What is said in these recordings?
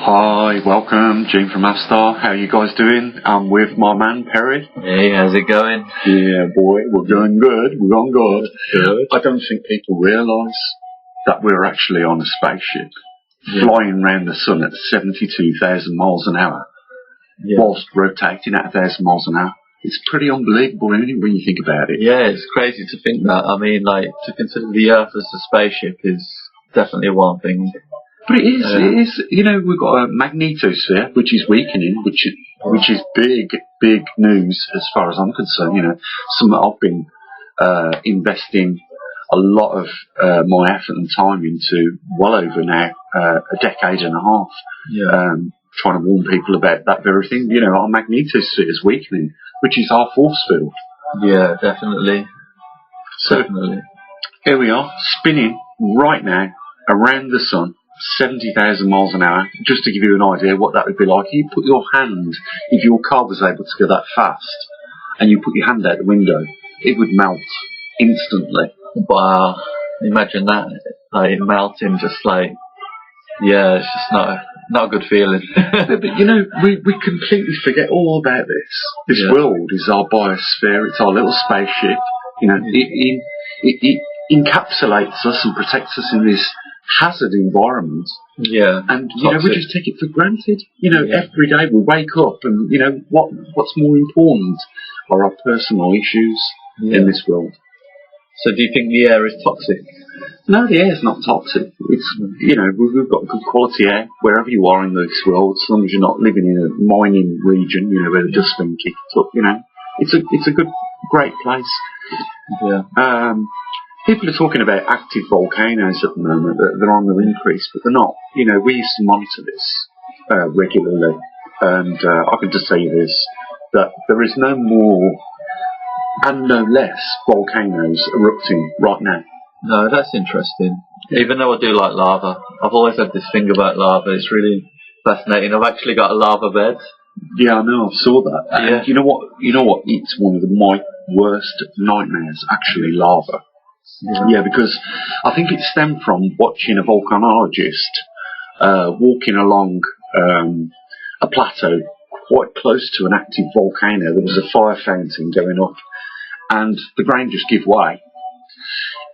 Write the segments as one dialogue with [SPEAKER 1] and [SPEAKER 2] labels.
[SPEAKER 1] Hi, welcome, Gene from Astar. How are you guys doing? I'm with my man, Perry.
[SPEAKER 2] Hey, how's it going?
[SPEAKER 1] Yeah, boy, we're going good. We're going good.
[SPEAKER 2] Good.
[SPEAKER 1] I don't think people realise that we're actually on a spaceship flying around the sun at 72,000 miles an hour whilst rotating at 1,000 miles an hour. It's pretty unbelievable, isn't it, when you think about it?
[SPEAKER 2] Yeah, it's crazy to think that. I mean, like, to consider the Earth as a spaceship is definitely one thing.
[SPEAKER 1] But it is, you know, we've got a magnetosphere, which is weakening, which is big news as far as I'm concerned. You know, I've been investing a lot of my effort and time into well over now, a decade and a half, trying to warn people about that very thing. You know, our magnetosphere is weakening, which is our force field.
[SPEAKER 2] Yeah, definitely.
[SPEAKER 1] So, here we are, spinning right now around the sun, 70,000 miles an hour. Just to give you an idea what that would be like, you put your hand, if your car was able to go that fast, and you put your hand out the window, it would melt instantly.
[SPEAKER 2] Wow, imagine that, like, melting, just like, yeah, it's just not a good feeling.
[SPEAKER 1] But you know, we completely forget all about this. This world is our biosphere, it's our little spaceship. You know, it encapsulates us and protects us in this hazard environment.
[SPEAKER 2] Yeah.
[SPEAKER 1] And, you know, we just take it for granted. You know, every day we wake up and, you know, what's more important are our personal issues in this world.
[SPEAKER 2] So do you think the air is toxic?
[SPEAKER 1] No, the air's not toxic. It's, you know, we've got good quality air wherever you are in this world, as long as you're not living in a mining region, you know, where the dustbin kicks up, you know. It's a good, great place.
[SPEAKER 2] Yeah.
[SPEAKER 1] People are talking about active volcanoes at the moment, that they're on the increase, but they're not. You know, we used to monitor this regularly, and I can just tell you this, that there is no more and no less volcanoes erupting right now.
[SPEAKER 2] No, that's interesting. Even though I do like lava, I've always had this thing about lava. It's really fascinating. I've actually got a lava bed.
[SPEAKER 1] Yeah, I know. I saw that.
[SPEAKER 2] Yeah.
[SPEAKER 1] And you know what? It's one of my worst nightmares. Actually, lava. Yeah, because I think it stemmed from watching a volcanologist walking along a plateau quite close to an active volcano. There was a fire fountain going up, and the ground just gave way.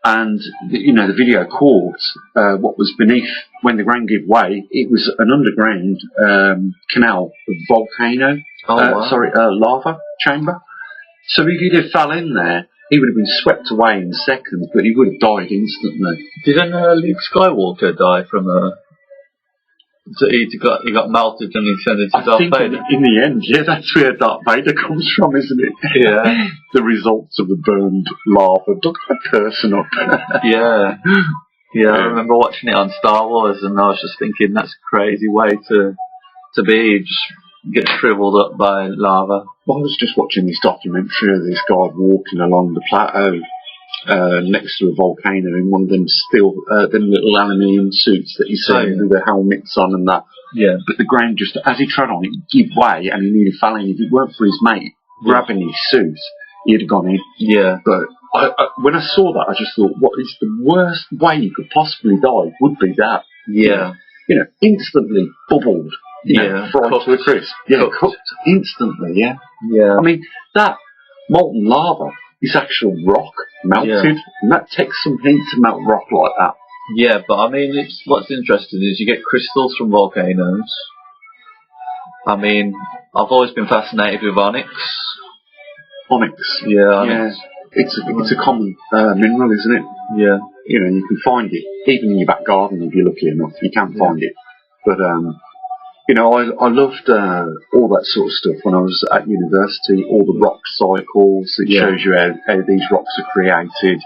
[SPEAKER 1] And, you know, the video caught what was beneath when the ground gave way. It was an underground canal, volcano, lava chamber. So if he'd have fell in there, he would have been swept away in seconds, but he would have died instantly.
[SPEAKER 2] Didn't Luke Skywalker die from a... So he got melted and he turned into Darth Vader?
[SPEAKER 1] In the end, yeah, that's where Darth Vader comes from, isn't it?
[SPEAKER 2] Yeah.
[SPEAKER 1] The results of the burned lava. Look at that person up.
[SPEAKER 2] Yeah. Yeah, I remember watching it on Star Wars and I was just thinking that's a crazy way to be, just get shriveled up by lava.
[SPEAKER 1] Well, I was just watching this documentary of this guy walking along the plateau next to a volcano in one of them them little aluminium suits that you see with the helmets on and that.
[SPEAKER 2] Yeah.
[SPEAKER 1] But the ground just, as he trod on it, gave way and he nearly fell in. If it weren't for his mate grabbing his suit, he'd have gone in. Yeah. But when I saw that, I just thought, what is the worst way you could possibly die would be that.
[SPEAKER 2] Yeah.
[SPEAKER 1] You know, instantly bubbled. You know, fried to a crisp. Yeah, cooked instantly, yeah.
[SPEAKER 2] Yeah.
[SPEAKER 1] I mean, that molten lava is actual rock melted, and that takes some heat to melt rock like that.
[SPEAKER 2] Yeah, but I mean, what's interesting is you get crystals from volcanoes. I mean, I've always been fascinated with onyx.
[SPEAKER 1] Onyx?
[SPEAKER 2] Yeah, onyx.
[SPEAKER 1] Yeah. It's a common mineral, isn't it?
[SPEAKER 2] Yeah.
[SPEAKER 1] You know, you can find it, even in your back garden if you're lucky enough, you can find it. But, you know, I loved all that sort of stuff when I was at university, all the rock cycles. It shows you how these rocks are created,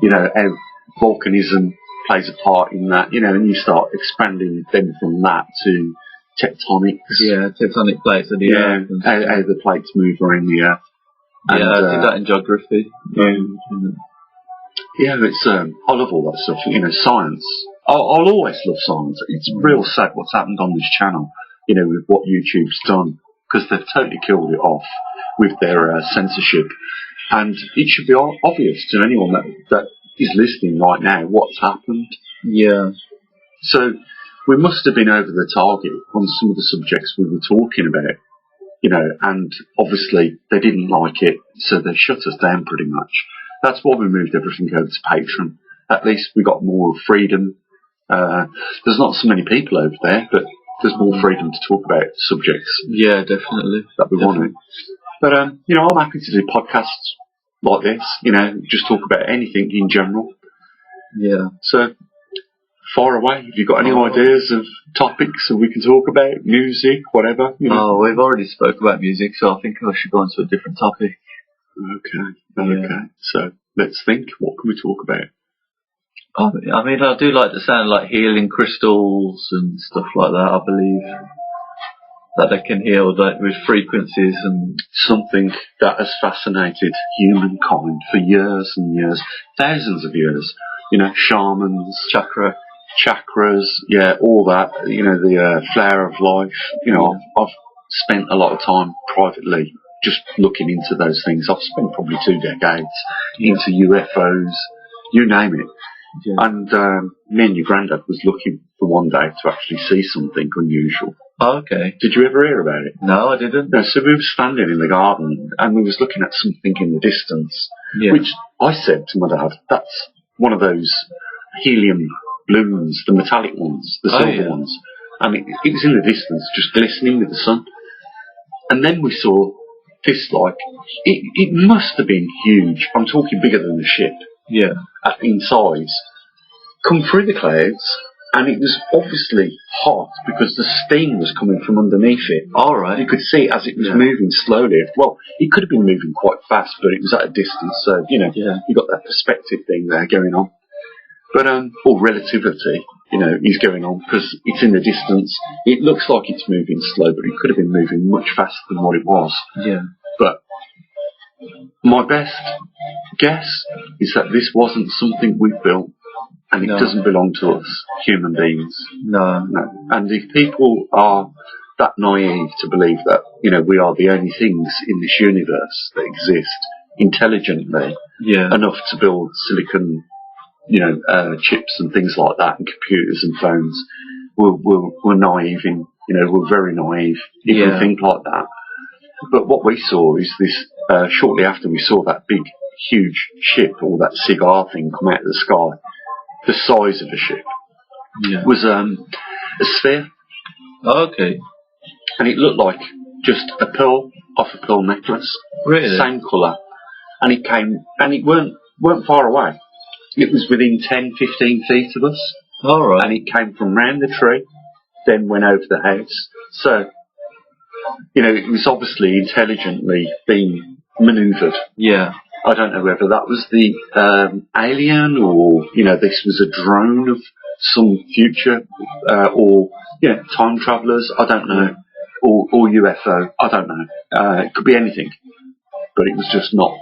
[SPEAKER 1] you know, how volcanism plays a part in that, you know, and you start expanding then from that to tectonics.
[SPEAKER 2] Yeah, tectonic plates of the Earth.
[SPEAKER 1] How the plates move around the Earth.
[SPEAKER 2] And, I did that in geography.
[SPEAKER 1] Yeah, it's I love all that stuff, you know, science. I'll always love science. It's real sad what's happened on this channel, you know, with what YouTube's done, because they've totally killed it off with their censorship. And it should be obvious to anyone that is listening right now what's happened.
[SPEAKER 2] Yeah.
[SPEAKER 1] So we must have been over the target on some of the subjects we were talking about, and obviously they didn't like it, so they shut us down pretty much. That's why we moved everything over to Patreon. At least we got more freedom. There's not so many people over there, but there's more freedom to talk about subjects.
[SPEAKER 2] Yeah, definitely.
[SPEAKER 1] That we wanted. But, I'm happy to do podcasts like this, just talk about anything in general.
[SPEAKER 2] Yeah.
[SPEAKER 1] So, far away. Have you got any ideas of topics that we can talk about? Music, whatever?
[SPEAKER 2] Oh, we've already spoke about music, so I think I should go on to a different topic.
[SPEAKER 1] Okay. So, let's think. What can we talk about?
[SPEAKER 2] I mean, I do like the sound like healing crystals and stuff like that. I believe that they can heal with frequencies, and
[SPEAKER 1] something that has fascinated humankind for years and years, thousands of years. Shamans, chakras, all that. The flower of life. I've spent a lot of time privately just looking into those things. I've spent probably 2 decades into UFOs, you name it.
[SPEAKER 2] Yeah.
[SPEAKER 1] And me and your granddad was looking for one day to actually see something unusual.
[SPEAKER 2] Oh, okay.
[SPEAKER 1] Did you ever hear about it?
[SPEAKER 2] No, I didn't.
[SPEAKER 1] No, so we were standing in the garden and we was looking at something in the distance, which I said to my dad, that's one of those helium balloons, the metallic ones, the silver ones. And it was in the distance, just glistening with the sun. And then we saw this, it must have been huge. I'm talking bigger than the ship.
[SPEAKER 2] Yeah.
[SPEAKER 1] In size. Come through the clouds, and it was obviously hot because the steam was coming from underneath it.
[SPEAKER 2] All right.
[SPEAKER 1] You could see as it was moving slowly. Well, it could have been moving quite fast, but it was at a distance, so, you got that perspective thing there going on. But, or relativity, is going on because it's in the distance. It looks like it's moving slow, but it could have been moving much faster than what it was.
[SPEAKER 2] Yeah.
[SPEAKER 1] But my best guess is that this wasn't something we built, and it doesn't belong to us, human beings.
[SPEAKER 2] No.
[SPEAKER 1] And if people are that naive to believe that, we are the only things in this universe that exist intelligently enough to build silicon, chips and things like that, and computers and phones, we're naive we're very naive if we think like that. But what we saw is this, shortly after we saw that big, huge ship, or that cigar thing come out of the sky, the size of a ship, was a sphere.
[SPEAKER 2] Oh, okay.
[SPEAKER 1] And it looked like just a pearl off a pearl necklace.
[SPEAKER 2] Really?
[SPEAKER 1] Same colour. And it came, and it weren't far away. It was within 10, 15 feet of us.
[SPEAKER 2] All right.
[SPEAKER 1] And it came from round the tree, then went over the house. So, it was obviously intelligently being manoeuvred.
[SPEAKER 2] Yeah.
[SPEAKER 1] I don't know whether that was the alien, or, this was a drone of some future, or, time travellers, I don't know, or UFO, I don't know. It could be anything. But it was just not,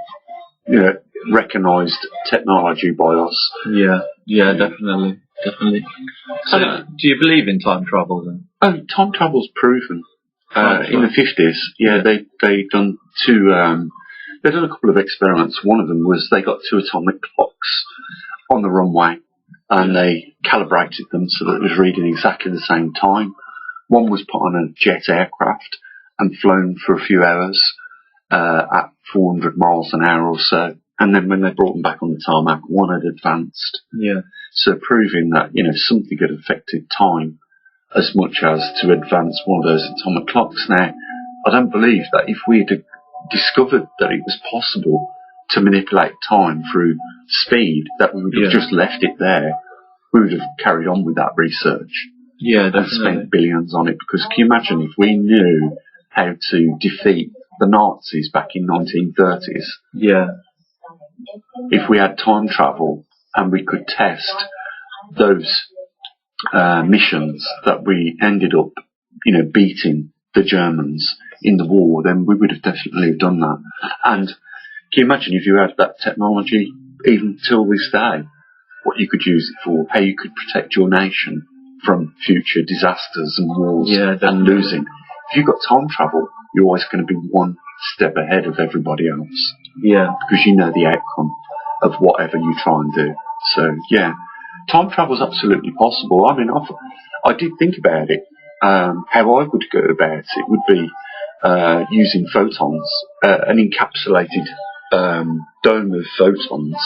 [SPEAKER 1] recognised technology by us.
[SPEAKER 2] Yeah, definitely. So, do you believe in time travel then?
[SPEAKER 1] Oh, time travel's proven. In the 50s, they done they done a couple of experiments. One of them was they got 2 atomic clocks on the runway, and they calibrated them so that it was reading exactly the same time. One was put on a jet aircraft and flown for a few hours at 400 miles an hour or so. And then when they brought them back on the tarmac, one had advanced.
[SPEAKER 2] Yeah.
[SPEAKER 1] So proving that, something had affected time as much as to advance one of those atomic clocks. Now, I don't believe that if we had discovered that it was possible to manipulate time through speed, that we would have just left it there. We would have carried on with that research.
[SPEAKER 2] Yeah, definitely.
[SPEAKER 1] And spent billions on it, because can you imagine if we knew how to defeat the Nazis back in 1930s?
[SPEAKER 2] Yeah.
[SPEAKER 1] If we had time travel and we could test those missions that we ended up, beating the Germans in the war, then we would have definitely done that. And can you imagine if you had that technology even till this day, what you could use it for, how you could protect your nation from future disasters and wars and losing. If you've got time travel, you're always going to be one step ahead of everybody else.
[SPEAKER 2] Yeah.
[SPEAKER 1] Because you know the outcome of whatever you try and do. So, time travel's absolutely possible. I mean, I did think about it. How I would go about it would be using photons, an encapsulated dome of photons.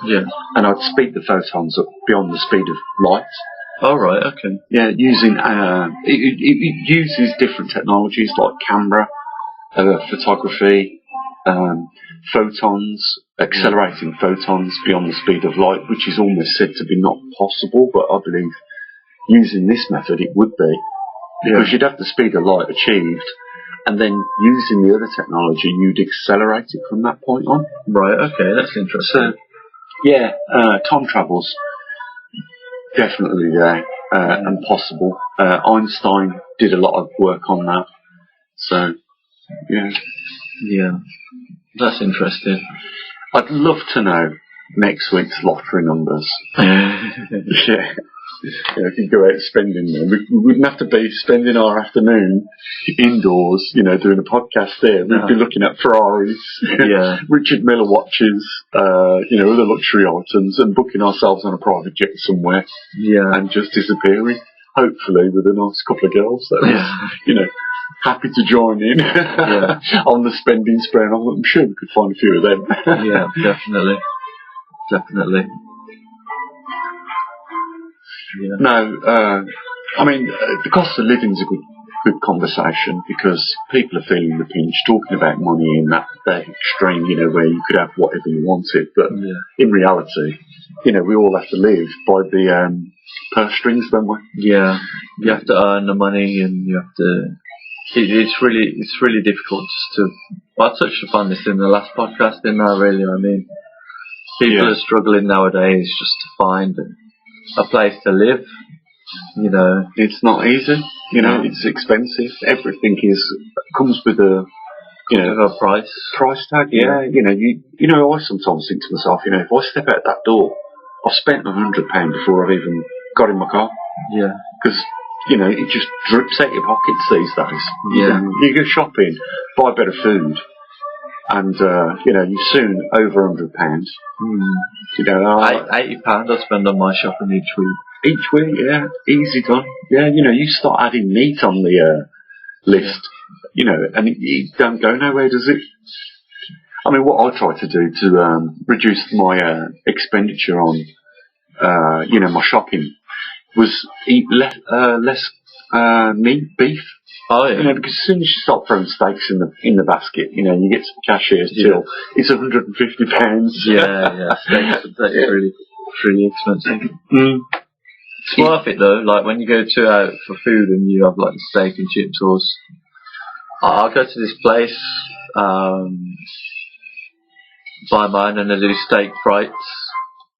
[SPEAKER 2] Yeah.
[SPEAKER 1] And I'd speed the photons up beyond the speed of light.
[SPEAKER 2] Oh, right, okay.
[SPEAKER 1] Yeah, using it uses different technologies like camera, photography, photons, accelerating photons beyond the speed of light, which is almost said to be not possible, but I believe using this method it would be, because you'd have the speed of light achieved, and then using the other technology you'd accelerate it from that point on.
[SPEAKER 2] Right, okay, that's interesting.
[SPEAKER 1] So, time travel's definitely there and possible. Einstein did a lot of work on that. So,
[SPEAKER 2] yeah, that's interesting.
[SPEAKER 1] I'd love to know next week's lottery numbers. Yeah, if you go out spending them, we wouldn't have to be spending our afternoon indoors, doing a podcast there. We'd be looking at Ferraris, Richard Miller watches, other luxury items, and booking ourselves on a private jet somewhere, and just disappearing. Hopefully with a nice couple of girls that was, happy to join in on the spending spree. And I'm sure we could find a few of them.
[SPEAKER 2] Yeah, definitely. Yeah.
[SPEAKER 1] No, I mean, the cost of living's a good conversation, because people are feeling the pinch, talking about money in that extreme, where you could have whatever you wanted. But in reality, we all have to live by the purse strings, don't we?
[SPEAKER 2] Yeah, you have to earn the money, and you have to. It's really difficult to. Well, I touched upon this in the last podcast, didn't I? Really, I mean, people are struggling nowadays just to find a place to live.
[SPEAKER 1] It's not easy. It's expensive. Everything comes with a price tag. Yeah. I sometimes think to myself, if I step out that door, I've spent £100 before I've even got in my car.
[SPEAKER 2] Yeah.
[SPEAKER 1] Because it just drips out your pockets these days.
[SPEAKER 2] Yeah.
[SPEAKER 1] You go shopping, buy a bit of food, and you're soon over £100.
[SPEAKER 2] £80 I spend on my shopping each week.
[SPEAKER 1] Each week, easy done. Yeah, you start adding meat on the list, and it don't go nowhere, does it? I mean, what I try to do to reduce my expenditure on, my shopping, was eat less beef.
[SPEAKER 2] Oh yeah.
[SPEAKER 1] Because as soon as you start throwing steaks in the basket, you get to the cashier's till it's £150.
[SPEAKER 2] Yeah. Steaks are really expensive. It's worth it though. Like when you go out for food and you have like steak and chip sauce. I'll go to this place, buy mine, and they do steak frites.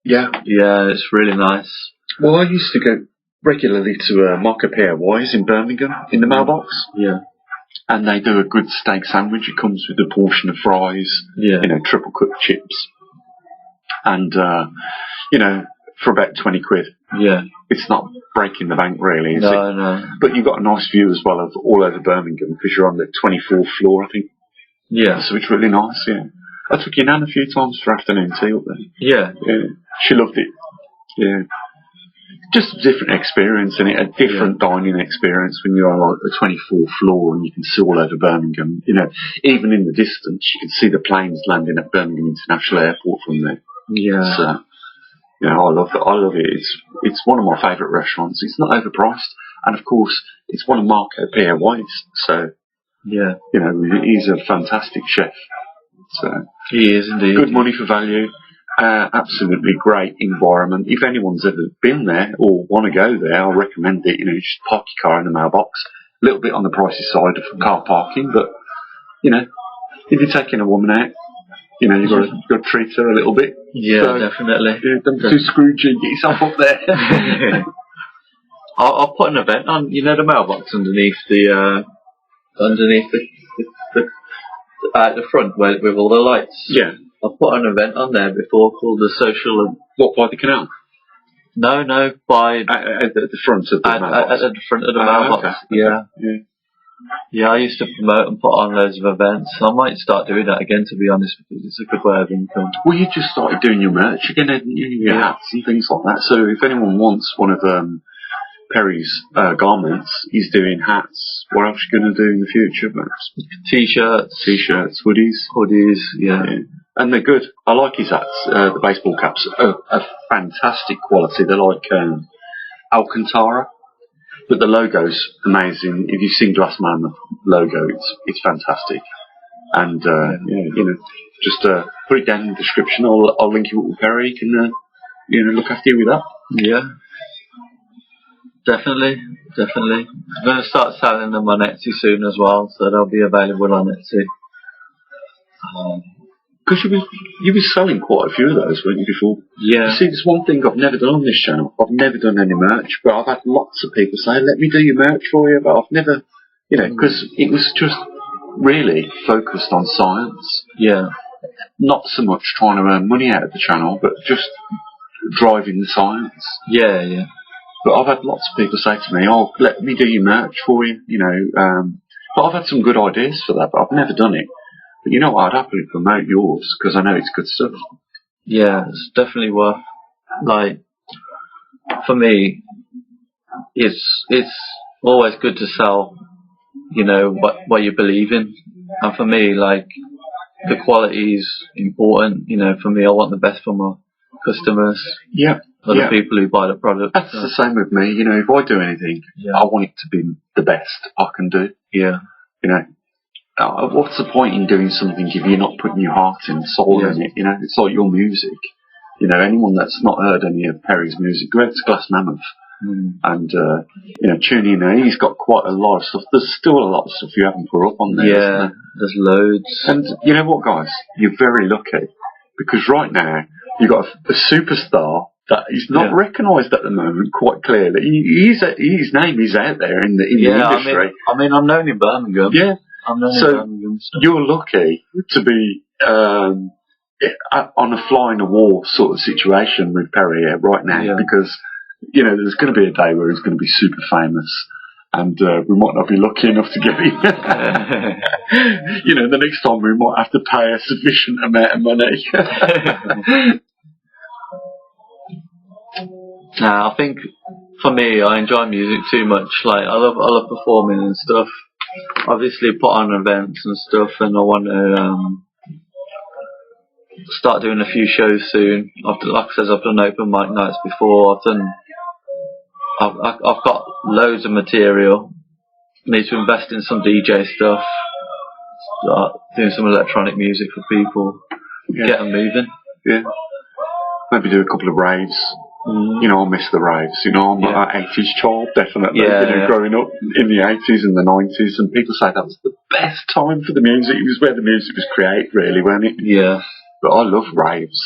[SPEAKER 1] Yeah,
[SPEAKER 2] it's really nice.
[SPEAKER 1] Well, I used to go regularly to Marco P.O.Y's in Birmingham in the mailbox.
[SPEAKER 2] Yeah. And
[SPEAKER 1] they do a good steak sandwich. It comes with a portion of fries.
[SPEAKER 2] Yeah.
[SPEAKER 1] Triple cooked chips. And for about 20 quid.
[SPEAKER 2] Yeah.
[SPEAKER 1] It's not breaking the bank really, is it?
[SPEAKER 2] No.
[SPEAKER 1] But you've got a nice view as well of all over Birmingham, because you're on the 24th floor, I think.
[SPEAKER 2] Yeah.
[SPEAKER 1] So it's really nice, I took your nan a few times for afternoon tea up there.
[SPEAKER 2] Yeah.
[SPEAKER 1] She loved it. Yeah. Just a different experience, and a different dining experience when you're on like the 24th floor and you can see all over Birmingham. Even in the distance, you can see the planes landing at Birmingham International Airport from there.
[SPEAKER 2] Yeah.
[SPEAKER 1] So, I love it. I love it. It's one of my favourite restaurants. It's not overpriced, and of course, it's one of Marco P.O.Y's. So, he's a fantastic chef. So
[SPEAKER 2] he is indeed.
[SPEAKER 1] Good money for value. Absolutely great environment. If anyone's ever been there or want to go there, I'll recommend it. Just park your car in the mailbox. A little bit on the pricey side of car parking, but if you're taking a woman out, you've got to treat her a little bit.
[SPEAKER 2] Yeah, so, definitely.
[SPEAKER 1] Don't be too Scroogey. Get yourself up there.
[SPEAKER 2] I'll put an event on. The mailbox underneath the at the front with all the lights.
[SPEAKER 1] Yeah.
[SPEAKER 2] I'll put an event on there before called the social.
[SPEAKER 1] What, by the canal?
[SPEAKER 2] No, by
[SPEAKER 1] at the front of the mailbox.
[SPEAKER 2] At the front of the mailbox.
[SPEAKER 1] Okay.
[SPEAKER 2] Yeah, I used to promote and put on loads of events. I might start doing that again, to be honest, because it's a good way of income.
[SPEAKER 1] Well, you just started doing your merch again, your hats and things like that. So if anyone wants one of Perry's garments. He's doing hats. What else are you going to do in the future?
[SPEAKER 2] T-shirts,
[SPEAKER 1] hoodies,
[SPEAKER 2] yeah.
[SPEAKER 1] And they're good. I like his hats. The baseball caps are fantastic quality. They're like Alcantara, but the logo's amazing. If you've seen Glassman, the logo, it's fantastic. And just put it down in the description. I'll link you up with Perry. You can look after you with that.
[SPEAKER 2] Yeah, definitely. I'm going to start selling them on Etsy soon as well, so they'll be available on Etsy.
[SPEAKER 1] Because you were selling quite a few of those, weren't you, before?
[SPEAKER 2] Yeah.
[SPEAKER 1] You see, there's one thing I've never done on this channel. I've never done any merch, but I've had lots of people say, let me do your merch for you, but I've never, because it was just really focused on science.
[SPEAKER 2] Yeah.
[SPEAKER 1] Not so much trying to earn money out of the channel, but just driving the science.
[SPEAKER 2] Yeah.
[SPEAKER 1] But I've had lots of people say to me, oh, let me do your merch for you, but I've had some good ideas for that, but I've never done it. But you know what, I'd happily promote yours, because I know it's good stuff.
[SPEAKER 2] Yeah, it's definitely worth, for me, it's always good to sell, what you believe in. And for me, the quality is important. For me, I want the best for my customers.
[SPEAKER 1] Yeah.
[SPEAKER 2] The people who buy the product.
[SPEAKER 1] That's the same with me. If I do anything, I want it to be the best I can do.
[SPEAKER 2] Yeah.
[SPEAKER 1] What's the point in doing something if you're not putting your heart and soul in it? It's like your music. Anyone that's not heard any of Perry's music, go to Glass Mammoth and tune in there. He's got quite a lot of stuff. There's still a lot of stuff you haven't put up on there.
[SPEAKER 2] Yeah, there's loads.
[SPEAKER 1] And you know what, guys? You're very lucky, because right now you've got a superstar that is not recognised at the moment quite clearly. His name is out there in the industry.
[SPEAKER 2] I mean, I'm known in Birmingham.
[SPEAKER 1] Yeah.
[SPEAKER 2] So
[SPEAKER 1] you're lucky to be on a fly in a wall sort of situation with Perry right now, because there's going to be a day where he's going to be super famous, and we might not be lucky enough to get him. The next time we might have to pay a sufficient amount of money.
[SPEAKER 2] I think for me, I enjoy music too much. I love performing and stuff. Obviously, put on events and stuff, and I want to start doing a few shows soon. Like I said, I've done open mic nights before. I've got loads of material. Need to invest in some DJ stuff. Start doing some electronic music for people. Get them moving.
[SPEAKER 1] Yeah. Maybe do a couple of raves. I miss the raves. I'm an 80s child, definitely. Growing up in the 80s and the 90s, and people say that was the best time for the music. It was where the music was created, really, wasn't it?
[SPEAKER 2] Yeah.
[SPEAKER 1] But I loved raves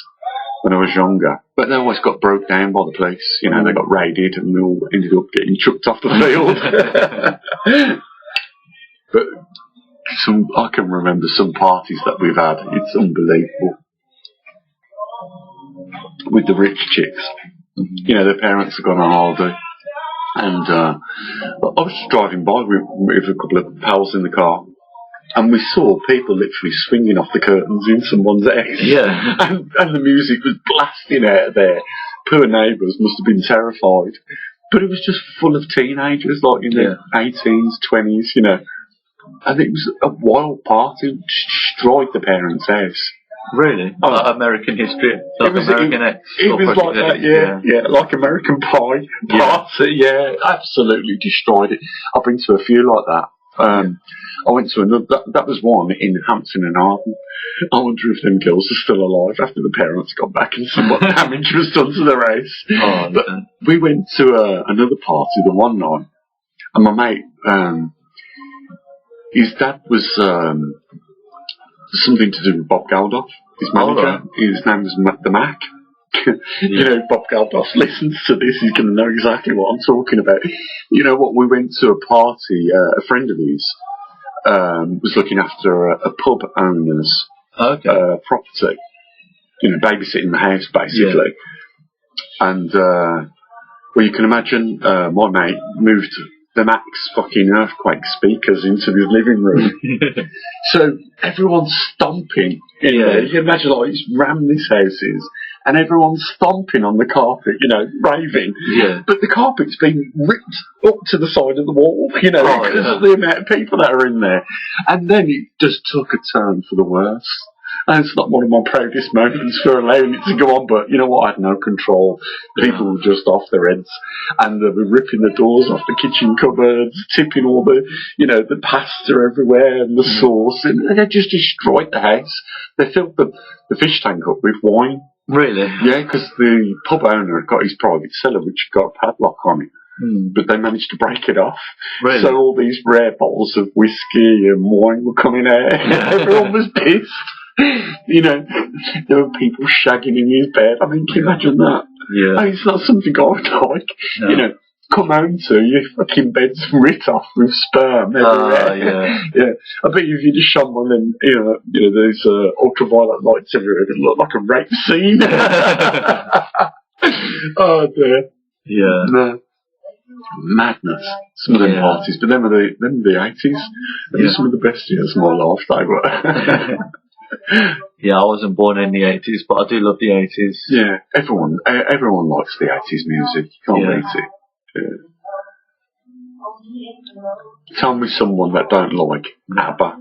[SPEAKER 1] when I was younger. But they always got broke down by the police. They got raided, and we all ended up getting chucked off the field. But I can remember some parties that we've had. It's unbelievable. With the rich chicks. Their parents have gone on holiday, and I was just driving by with a couple of pals in the car, and we saw people literally swinging off the curtains in someone's house.
[SPEAKER 2] Yeah.
[SPEAKER 1] and the music was blasting out of there. Poor neighbours must have been terrified. But it was just full of teenagers, in their 18s, 20s, And it was a wild party, destroyed the parents' house.
[SPEAKER 2] Really? American history? American X?
[SPEAKER 1] It was like that, yeah, like American Pie party, absolutely destroyed it. I've been to a few like that. I went to another, that was one in Hampton and Arden. I wonder if them girls are still alive after the parents got back and some damage was done to their house. But we went to another party the one night, and my mate, his dad was something to do with Bob Geldof, his manager. His name was the Mac. Bob Geldof listens to this, he's going to know exactly what I'm talking about. We went to a party, a friend of his was looking after a pub owner's property, babysitting the house, basically. And, you can imagine, my mate moved the Max fucking earthquake speakers into the living room. So everyone's stomping in there. You can imagine, he's rammed these houses, and everyone's stomping on the carpet, you know, raving.
[SPEAKER 2] Yeah.
[SPEAKER 1] But the carpet's been ripped up to the side of the wall, you know, because of the amount of people that are in there. And then it just took a turn for the worse. And it's not one of my proudest moments for allowing it to go on, but you know what? I had no control. People were just off their heads, and they were ripping the doors off the kitchen cupboards, tipping all the, you know, the pasta everywhere and the sauce, and they just destroyed the house. They filled the fish tank up with wine.
[SPEAKER 2] Really?
[SPEAKER 1] Yeah, because the pub owner had got his private cellar, which got a padlock on it. But they managed to break it off.
[SPEAKER 2] Really?
[SPEAKER 1] So all these rare bottles of whiskey and wine were coming out. Everyone was pissed. You know, there were people shagging in his bed. I mean, can you imagine that?
[SPEAKER 2] Yeah.
[SPEAKER 1] I mean, it's not something I would like.
[SPEAKER 2] No.
[SPEAKER 1] You know, come home to your fucking bed's writ off with sperm everywhere.
[SPEAKER 2] Yeah.
[SPEAKER 1] Yeah. I bet if you just shone one and, you know those ultraviolet lights everywhere, it'd look like a rape scene. Oh, dear.
[SPEAKER 2] Yeah.
[SPEAKER 1] No. Madness. Some of them parties, but them are the 80s. They were some of the best years of my life, they were.
[SPEAKER 2] Yeah, I wasn't born in the 80s, but I do love the 80s.
[SPEAKER 1] Yeah, everyone likes the 80s music. You can't beat it. Yeah. Tell me someone that don't like ABBA.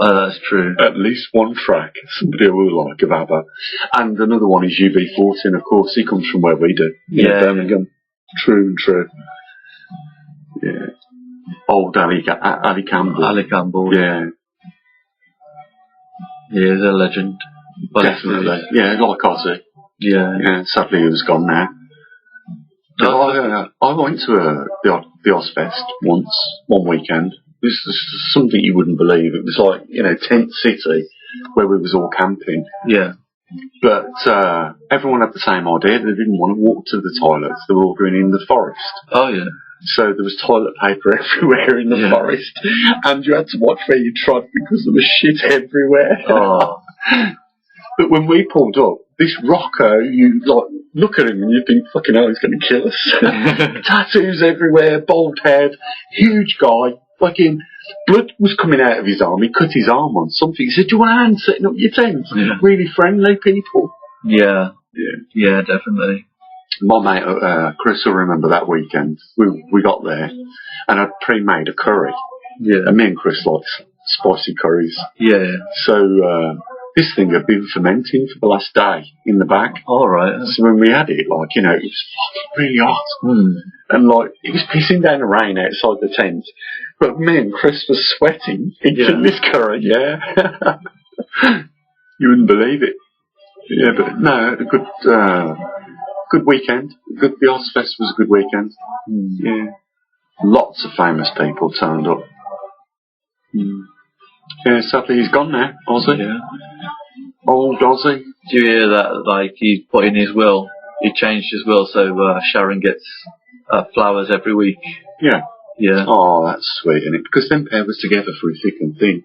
[SPEAKER 2] That's true.
[SPEAKER 1] At least one track somebody will like of ABBA. And another one is UB14, of course. He comes from where we do. Birmingham. True. Yeah. Old Ali Campbell.
[SPEAKER 2] Ali Campbell.
[SPEAKER 1] Yeah.
[SPEAKER 2] He is a legend.
[SPEAKER 1] Definitely. Yeah, like Ozzy.
[SPEAKER 2] Yeah.
[SPEAKER 1] Sadly, he was gone now. I went to the Ozfest once, one weekend. It was something you wouldn't believe. It was like, you know, tent city where we was all camping.
[SPEAKER 2] Yeah.
[SPEAKER 1] But everyone had the same idea. They didn't want to walk to the toilets. They were all going in the forest.
[SPEAKER 2] Oh, yeah.
[SPEAKER 1] So there was toilet paper everywhere in the forest. And you had to watch where you trod because there was shit everywhere.
[SPEAKER 2] Oh.
[SPEAKER 1] But when we pulled up, this rocker, you like look at him and you think, fucking hell, he's going to kill us. Tattoos everywhere, bald head, huge guy, fucking blood was coming out of his arm. He cut his arm on something. He said, do you want a hand setting up your tent?
[SPEAKER 2] Yeah.
[SPEAKER 1] Really friendly people.
[SPEAKER 2] Yeah. Yeah, definitely.
[SPEAKER 1] My mate, Chris will remember that weekend. We got there and I'd pre-made a curry.
[SPEAKER 2] Yeah.
[SPEAKER 1] And me and Chris like spicy curries.
[SPEAKER 2] Yeah.
[SPEAKER 1] So, this thing had been fermenting for the last day in the bag.
[SPEAKER 2] All right.
[SPEAKER 1] So when we had it, like, you know, it was fucking really hot. And, like, it was pissing down the rain outside the tent. But me and Chris were sweating into this curry, You wouldn't believe it. Yeah, but no, a good weekend. The Ozfest was a good weekend. Yeah. Lots of famous people turned up. Yeah, sadly he's gone now, Ozzy.
[SPEAKER 2] Yeah.
[SPEAKER 1] Old Ozzy.
[SPEAKER 2] Do you hear that, like, he put in his will, he changed his will so Sharon gets flowers every week?
[SPEAKER 1] Yeah.
[SPEAKER 2] Yeah.
[SPEAKER 1] Oh, that's sweet, isn't it? Because them pair was together through thick and thin.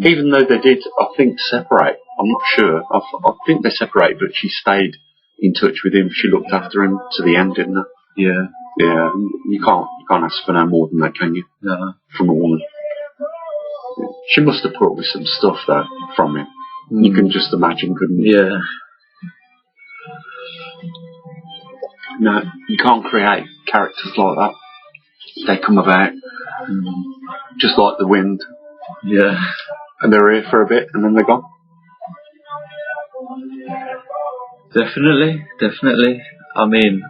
[SPEAKER 1] Even though they did, I think, separate. I'm not sure. I think they separated, but she stayed in touch with him. She looked after him to the end, didn't she?
[SPEAKER 2] Yeah.
[SPEAKER 1] Yeah. You can't ask for no more than that, can you?
[SPEAKER 2] No.
[SPEAKER 1] From a woman. She must have put up with some stuff, though, from him. You can just imagine, couldn't you?
[SPEAKER 2] Yeah.
[SPEAKER 1] No, you can't create characters like that. They come about just like the wind.
[SPEAKER 2] Yeah.
[SPEAKER 1] And they're here for a bit and then they're gone.
[SPEAKER 2] Definitely. I mean,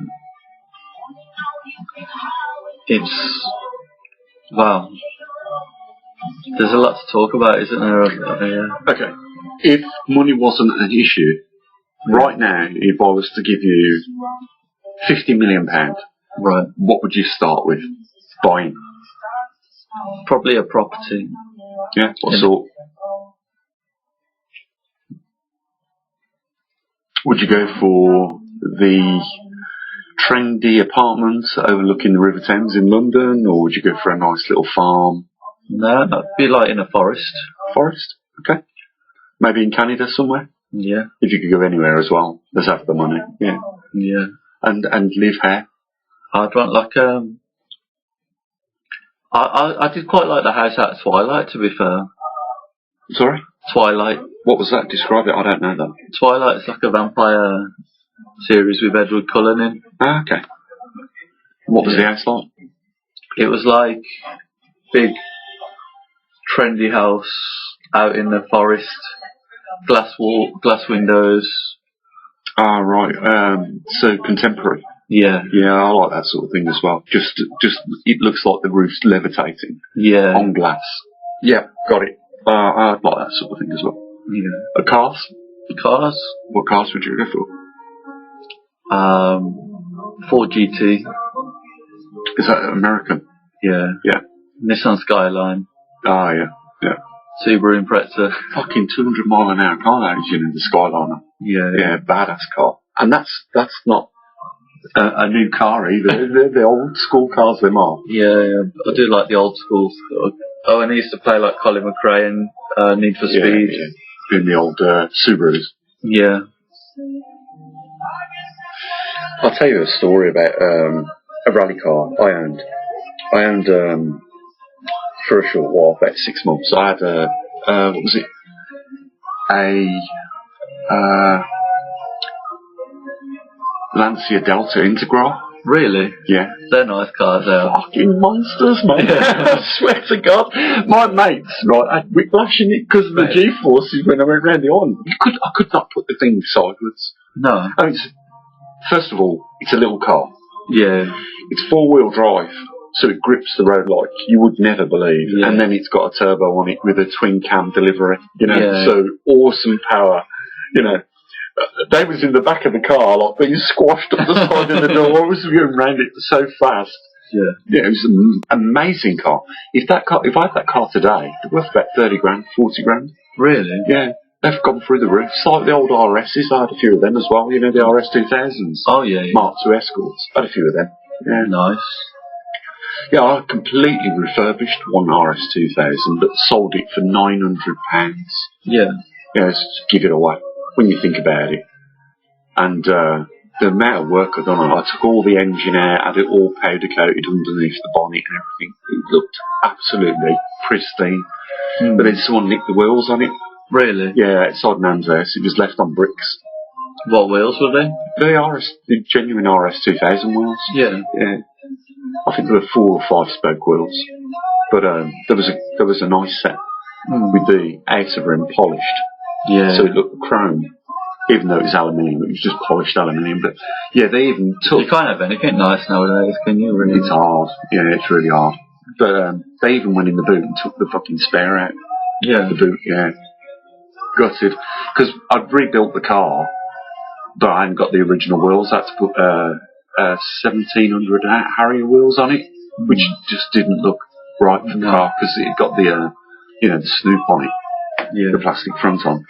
[SPEAKER 2] it's... Wow. There's a lot to talk about, isn't there?
[SPEAKER 1] Okay. If money wasn't an issue, right now, if I was to give you £50 million,
[SPEAKER 2] right,
[SPEAKER 1] what would you start with buying?
[SPEAKER 2] Probably a property.
[SPEAKER 1] Yeah? What sort? Would you go for the trendy apartments overlooking the River Thames in London, or would you go for a nice little farm?
[SPEAKER 2] No, I'd be like in a forest.
[SPEAKER 1] Forest? Okay. Maybe in Canada somewhere?
[SPEAKER 2] Yeah.
[SPEAKER 1] If you could go anywhere as well. Let's have the money. Yeah.
[SPEAKER 2] Yeah.
[SPEAKER 1] And live here?
[SPEAKER 2] I'd want like I did quite like the house at Twilight, to be fair.
[SPEAKER 1] Sorry?
[SPEAKER 2] Twilight.
[SPEAKER 1] What was that? Describe it. I don't know that.
[SPEAKER 2] Twilight's like a vampire series with Edward Cullen in.
[SPEAKER 1] Ah, okay. What was the house like?
[SPEAKER 2] It was like big, trendy house out in the forest, glass windows.
[SPEAKER 1] Ah, right. So contemporary.
[SPEAKER 2] Yeah.
[SPEAKER 1] Yeah, I like that sort of thing as well. Just it looks like the roof's levitating.
[SPEAKER 2] Yeah.
[SPEAKER 1] On glass. Yeah, got it. I'd like that sort of thing as well.
[SPEAKER 2] Yeah.
[SPEAKER 1] Cars?
[SPEAKER 2] Cars?
[SPEAKER 1] What cars would you go for?
[SPEAKER 2] Ford GT.
[SPEAKER 1] Is that American?
[SPEAKER 2] Yeah.
[SPEAKER 1] Yeah.
[SPEAKER 2] Nissan Skyline.
[SPEAKER 1] Ah, yeah. Yeah.
[SPEAKER 2] Subaru Impreza.
[SPEAKER 1] Fucking 200 mile an hour car engine in the Skyliner.
[SPEAKER 2] Yeah.
[SPEAKER 1] Yeah, badass car. And that's not a new car either. They're the old school cars, them are.
[SPEAKER 2] Yeah, I do like the old school stuff. Oh, and I used to play like Colin McRae and Need for Speed.
[SPEAKER 1] Yeah. In the old Subarus.
[SPEAKER 2] Yeah.
[SPEAKER 1] I'll tell you a story about a rally car I owned for a short while, about 6 months. I had what was it? A Lancia Delta Integral.
[SPEAKER 2] Really?
[SPEAKER 1] Yeah.
[SPEAKER 2] They're nice cars,
[SPEAKER 1] Fucking monsters, mate. I swear to God. My mates, right, had whiplash in it because of the G-forces when I went round the island. I could not put the thing sideways.
[SPEAKER 2] No.
[SPEAKER 1] I mean, first of all, it's a little car.
[SPEAKER 2] Yeah.
[SPEAKER 1] It's 4-wheel drive, so it grips the road like you would never believe. Yeah. And then it's got a turbo on it with a twin cam delivery, so awesome power, They was in the back of the car, like being squashed up the side of the door. I was going round it so fast. Yeah, it was an amazing car. If I had that car today, it's worth about 30 grand, 40 grand.
[SPEAKER 2] Really?
[SPEAKER 1] Yeah. They've gone through the roof. It's like the old RSs. I had a few of them as well. The RS 2000s.
[SPEAKER 2] Oh, yeah.
[SPEAKER 1] Mark II Escorts. I had a few of them. Yeah.
[SPEAKER 2] Nice.
[SPEAKER 1] Yeah, I completely refurbished one RS 2000, but sold it for £900.
[SPEAKER 2] Yeah.
[SPEAKER 1] Yeah, just give it away when you think about it. And the amount of work I've done on it, I took all the engine out, had it all powder coated underneath the bonnet and everything. It looked absolutely pristine. But then someone nicked the wheels on it.
[SPEAKER 2] Really?
[SPEAKER 1] Yeah, outside Nan's house. It was left on bricks.
[SPEAKER 2] What wheels were they?
[SPEAKER 1] The genuine RS 2000 wheels.
[SPEAKER 2] Yeah.
[SPEAKER 1] Yeah. I think there were 4 or 5 spoke wheels. But there was a nice set with the outer rim polished.
[SPEAKER 2] Yeah.
[SPEAKER 1] So it looked chrome, even though it was aluminium. It was just polished aluminium. But yeah, they even took.
[SPEAKER 2] You can't have anything nice nowadays, can you? Really?
[SPEAKER 1] It's hard. Yeah, it's really hard. But they even went in the boot and took the fucking spare out.
[SPEAKER 2] Yeah.
[SPEAKER 1] The boot. Yeah. Gutted, because I'd rebuilt the car, but I hadn't got the original wheels. I had to put 1700 Harrier wheels on it, which just didn't look right for the car because it got the the snoop on it, the plastic front on.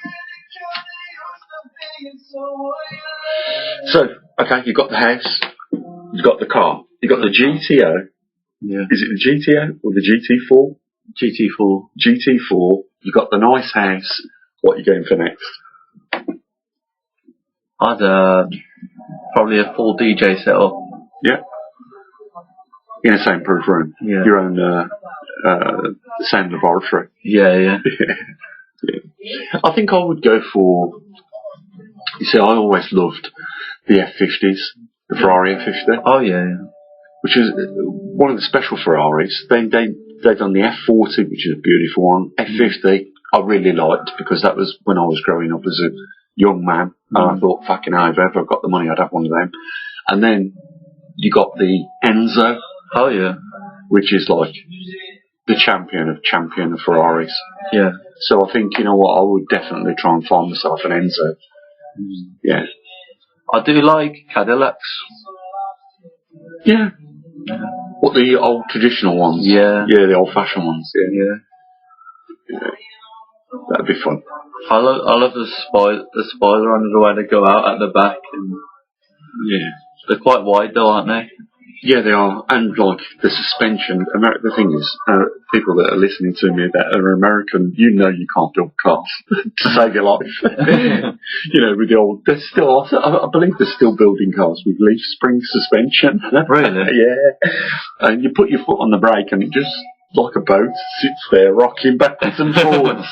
[SPEAKER 1] So okay, you got the house, you got the car, you got the GTO.
[SPEAKER 2] Yeah.
[SPEAKER 1] Is it the GTO or the GT4?
[SPEAKER 2] GT4.
[SPEAKER 1] GT4. You got the nice house. What are you going for next?
[SPEAKER 2] I'd probably a full DJ setup.
[SPEAKER 1] Yeah. In a soundproof room.
[SPEAKER 2] Yeah.
[SPEAKER 1] Your own sound laboratory.
[SPEAKER 2] Yeah.
[SPEAKER 1] I think I would go for. You see, I always loved the F50s, the Ferrari F50.
[SPEAKER 2] Oh yeah.
[SPEAKER 1] Which is one of the special Ferraris. They've done the F40, which is a beautiful one. F50. I really liked because that was when I was growing up as a young man, and I thought, fucking hell, if I ever got the money, I'd have one of them. And then you got the Enzo.
[SPEAKER 2] Oh yeah.
[SPEAKER 1] Which is like the champion of Ferraris.
[SPEAKER 2] Yeah.
[SPEAKER 1] So I think, you know what, I would definitely try and find myself an Enzo. Yeah.
[SPEAKER 2] I do like Cadillacs.
[SPEAKER 1] Yeah. What, the old traditional ones?
[SPEAKER 2] Yeah.
[SPEAKER 1] Yeah, the old-fashioned ones. Yeah. That'd be fun.
[SPEAKER 2] I love the spoiler on the way they go out at the back. And
[SPEAKER 1] yeah.
[SPEAKER 2] They're quite wide though, aren't they?
[SPEAKER 1] Yeah, they are. And like the suspension, the thing is, people that are listening to me that are American, you can't build cars to save your life. With the old, I believe they're still building cars with leaf spring suspension.
[SPEAKER 2] Really?
[SPEAKER 1] Yeah. And you put your foot on the brake and it just, like a boat, sits there rocking backwards and forwards.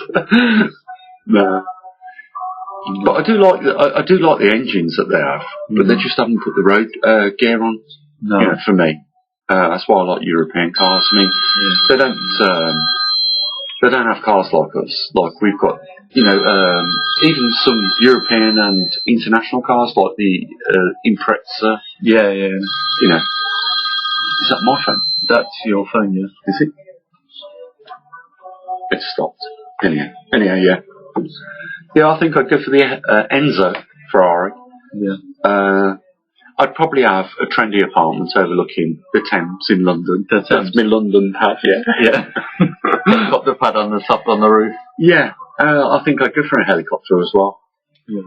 [SPEAKER 1] No. But I do like the engines that they have, but they just haven't put the road gear on.
[SPEAKER 2] No.
[SPEAKER 1] You know, for me, that's why I like European cars. I mean, they don't have cars like us. Like we've got, you know, even some European and international cars like the Impreza.
[SPEAKER 2] Yeah, yeah.
[SPEAKER 1] You know, is that my phone?
[SPEAKER 2] That's your phone, yeah.
[SPEAKER 1] Is it? It stopped. Anyhow, yeah. Yeah, I think I'd go for the Enzo Ferrari.
[SPEAKER 2] Yeah.
[SPEAKER 1] I'd probably have a trendy apartment overlooking the Thames in London.
[SPEAKER 2] The Thames.
[SPEAKER 1] That's my London pad, yeah.
[SPEAKER 2] Yeah. Got the pad on the top on the roof.
[SPEAKER 1] Yeah, I think I'd go for a helicopter as well.
[SPEAKER 2] Yeah.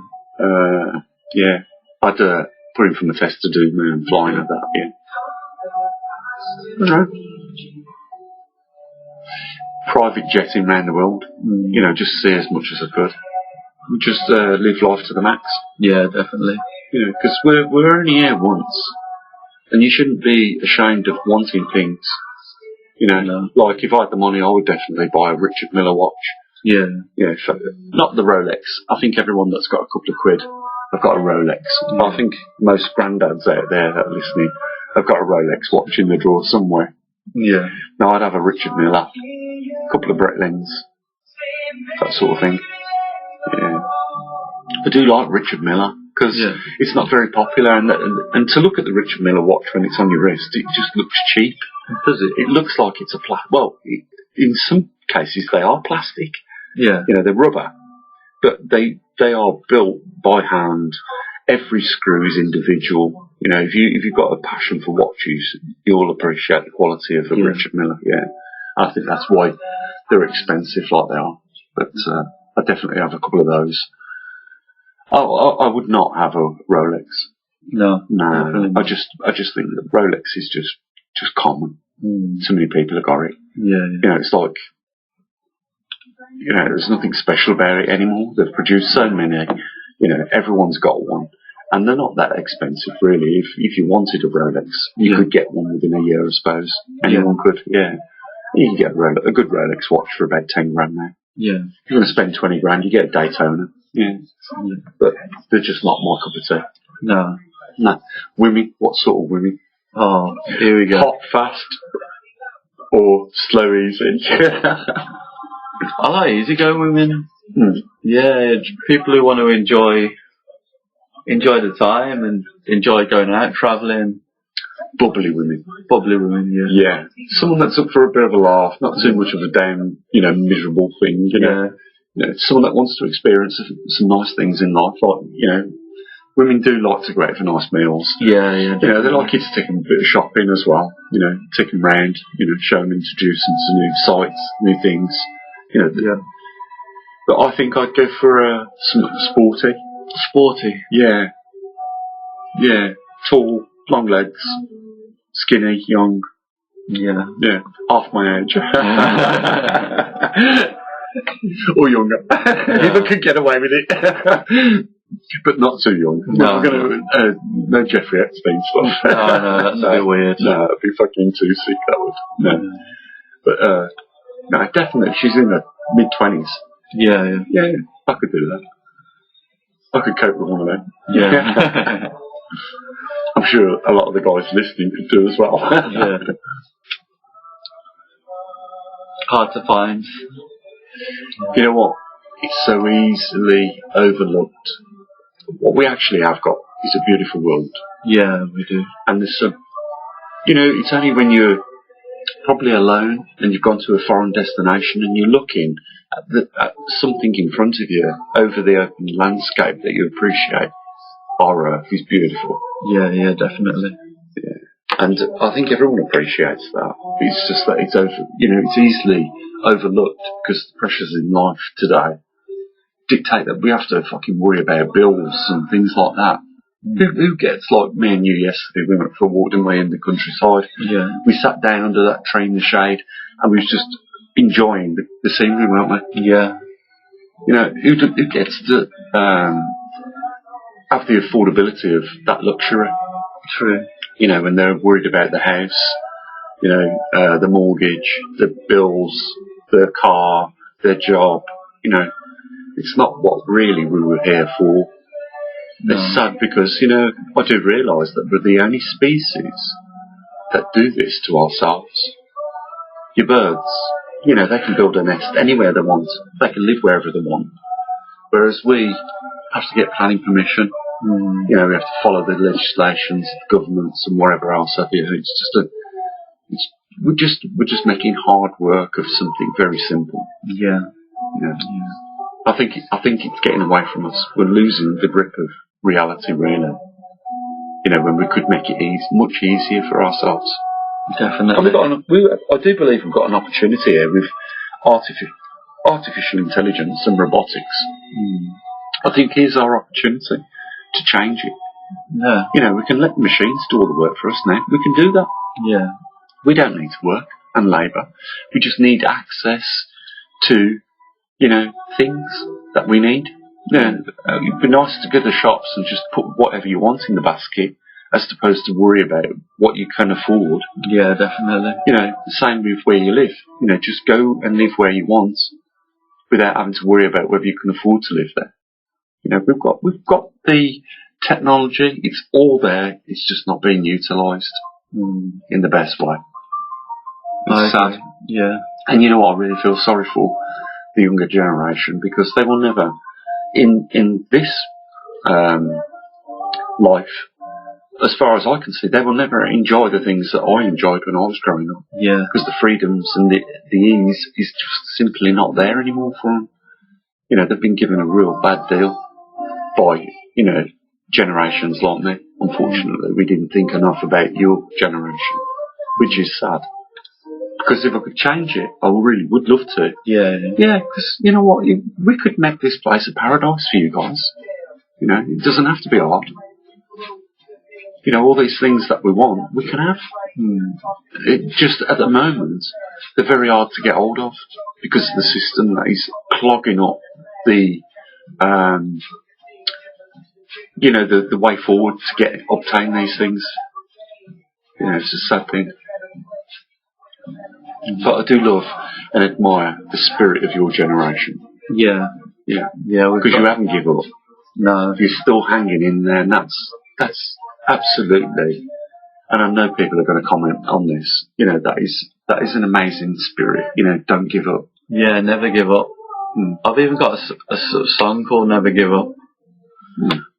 [SPEAKER 1] Yeah. I'd put him from the test to do and flying at that, yeah. I don't know. Private jetting around the world. You know, just see as much as I could. Just live life to the max.
[SPEAKER 2] Yeah, definitely.
[SPEAKER 1] You know, because we're only here once, and you shouldn't be ashamed of wanting things. You know, like if I had the money, I would definitely buy a Richard Mille watch.
[SPEAKER 2] Yeah.
[SPEAKER 1] Yeah, not the Rolex. I think everyone that's got a couple of quid have got a Rolex.
[SPEAKER 2] Yeah.
[SPEAKER 1] I think most granddads out there that are listening have got a Rolex watch in the drawer somewhere.
[SPEAKER 2] Yeah.
[SPEAKER 1] No, I'd have a Richard Mille, a couple of Brettlings, that sort of thing. Yeah. I do like Richard Mille because it's not very popular, and to look at the Richard Mille watch when it's on your wrist, it just looks cheap. Does it? It looks like it's in some cases they are plastic.
[SPEAKER 2] Yeah.
[SPEAKER 1] You know, they're rubber, but they are built by hand. Every screw is individual. You know, if you've got a passion for watches, you'll appreciate the quality of a Richard Mille. Yeah, I think that's why they're expensive like they are. But I definitely have a couple of those. I would not have a Rolex.
[SPEAKER 2] No.
[SPEAKER 1] I just think that Rolex is just common. Too many people have got it.
[SPEAKER 2] Yeah.
[SPEAKER 1] You know, it's like, you know, there's nothing special about it anymore. They've produced so many. You know, everyone's got one, and they're not that expensive really. If you wanted a Rolex, you could get one within a year, I suppose. Anyone could. Yeah, you can get a good Rolex watch for about 10 grand now.
[SPEAKER 2] Yeah.
[SPEAKER 1] If you want to spend 20 grand, you get a Daytona. Yeah. But they're just not my cup of tea. No. Women, what sort of women?
[SPEAKER 2] Oh, here we go.
[SPEAKER 1] Hot, fast, or slow, easy?
[SPEAKER 2] I like easygoing women. Yeah, people who want to enjoy the time and enjoy going out, travelling.
[SPEAKER 1] Bubbly women.
[SPEAKER 2] Yeah.
[SPEAKER 1] Someone that's up for a bit of a laugh, not too much of a damn, you know, miserable thing, you know. You know, someone that wants to experience some nice things in life, like, you know, women do like to go out for nice meals.
[SPEAKER 2] Yeah.
[SPEAKER 1] You know, they like you to take them a bit of shopping as well, you know, take them round, you know, show them, introduce them to new sights, new things, you know. But I think I'd go for something sporty.
[SPEAKER 2] Sporty?
[SPEAKER 1] Yeah. Tall, long legs, skinny, young.
[SPEAKER 2] Yeah.
[SPEAKER 1] Half my age. Or younger. If I could get away with it. But not too young. No Jeffrey Epstein stuff.
[SPEAKER 2] No, that's a bit weird.
[SPEAKER 1] No, it'd be fucking too sick, that would. No. But, no, definitely, she's in her mid-20s.
[SPEAKER 2] Yeah,
[SPEAKER 1] I could do that. I could cope with one of them.
[SPEAKER 2] Yeah.
[SPEAKER 1] I'm sure a lot of the guys listening could do as well.
[SPEAKER 2] Yeah. Hard to find.
[SPEAKER 1] You know what? It's so easily overlooked. What we actually have got is a beautiful world.
[SPEAKER 2] Yeah, we do.
[SPEAKER 1] And there's some, you know, it's only when you're probably alone and you've gone to a foreign destination and you're looking at something in front of you over the open landscape that you appreciate. Our Earth is beautiful.
[SPEAKER 2] Yeah, definitely.
[SPEAKER 1] Yeah. And I think everyone appreciates that. It's just that it's it's easily overlooked because the pressures in life today dictate that we have to fucking worry about bills and things like that. Who gets, like me and you yesterday, we went for a walk, didn't we, in the countryside.
[SPEAKER 2] Yeah.
[SPEAKER 1] We sat down under that tree in the shade and we was just enjoying the scenery, weren't we?
[SPEAKER 2] Yeah.
[SPEAKER 1] You know, who gets to have the affordability of that luxury?
[SPEAKER 2] True.
[SPEAKER 1] You know, when they're worried about the house, you know, the mortgage, the bills, the car, their job, you know. It's not what really we were here for.
[SPEAKER 2] No.
[SPEAKER 1] It's sad because, you know, I do realise that we're the only species that do this to ourselves. Your birds, you know, they can build a nest anywhere they want. They can live wherever they want. Whereas we have to get planning permission. You know, we have to follow the legislations, governments, and whatever else have you. We're just making hard work of something very simple.
[SPEAKER 2] Yeah.
[SPEAKER 1] Yeah. I think it's getting away from us. We're losing the grip of reality, really. You know, when we could make it much easier for ourselves.
[SPEAKER 2] Definitely.
[SPEAKER 1] And I do believe we've got an opportunity here with artificial intelligence and robotics. I think here's our opportunity to change it.
[SPEAKER 2] Yeah.
[SPEAKER 1] You know, we can let the machines do all the work for us now. We can do that.
[SPEAKER 2] Yeah.
[SPEAKER 1] We don't need to work and labour. We just need access to, you know, things that we need. You know, it'd be nice to go to the shops and just put whatever you want in the basket, as opposed to worry about what you can afford.
[SPEAKER 2] Yeah, definitely.
[SPEAKER 1] You know, the same with where you live. You know, just go and live where you want without having to worry about whether you can afford to live there. You know, we've got the technology. It's all there. It's just not being utilised in the best way. It's sad.
[SPEAKER 2] Yeah.
[SPEAKER 1] And you know what? I really feel sorry for the younger generation, because they will never, in this life, as far as I can see, they will never enjoy the things that I enjoyed when I was growing up.
[SPEAKER 2] Yeah.
[SPEAKER 1] Because the freedoms and the ease is just simply not there anymore for them. You know, they've been given a real bad deal by, you know, generations like me. Unfortunately, we didn't think enough about your generation, which is sad. Because if I could change it, I really would love to.
[SPEAKER 2] Yeah.
[SPEAKER 1] Yeah, because you know what? We could make this place a paradise for you guys. You know, it doesn't have to be hard. You know, all these things that we want, we can have. It just, at the moment, they're very hard to get hold of because of the system that is clogging up the, you know, the way forward to obtain these things. You know, it's a sad thing. But I do love and admire the spirit of your generation.
[SPEAKER 2] Yeah.
[SPEAKER 1] Yeah.
[SPEAKER 2] Yeah.
[SPEAKER 1] Because you haven't given up.
[SPEAKER 2] No.
[SPEAKER 1] You're still hanging in there, and that's absolutely. And I know people are going to comment on this. You know, that is an amazing spirit. You know, don't give up.
[SPEAKER 2] Yeah, never give up. I've even got a song called "Never Give Up."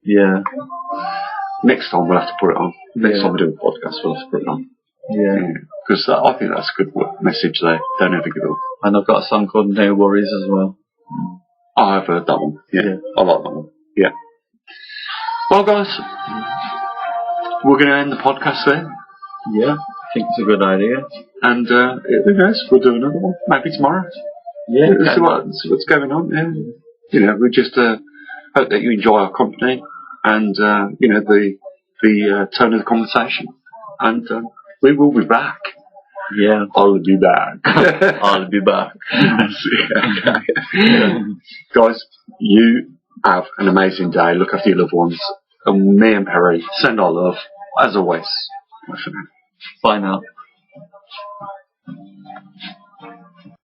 [SPEAKER 2] Yeah.
[SPEAKER 1] Next time we'll have to put it on. Next time we do a podcast, we'll have to put it on.
[SPEAKER 2] Yeah.
[SPEAKER 1] Because I think that's a good message there. Don't ever give up.
[SPEAKER 2] And I've got a song called "No Worries" as well.
[SPEAKER 1] I have heard that one. Yeah. I like that one. Yeah. Well, guys, we're going to end the podcast there.
[SPEAKER 2] Yeah, I think it's a good idea.
[SPEAKER 1] And who knows? We'll do another one. Maybe tomorrow.
[SPEAKER 2] Yeah.
[SPEAKER 1] See what's going on. Yeah. You know, we just hope that you enjoy our company and you know, the tone of the conversation. And we will be back.
[SPEAKER 2] Yeah.
[SPEAKER 1] I'll be back.
[SPEAKER 2] I'll be back.
[SPEAKER 1] Guys, you have an amazing day. Look after your loved ones. And me and Perry send our love, as always. Bye for now.
[SPEAKER 2] Bye now.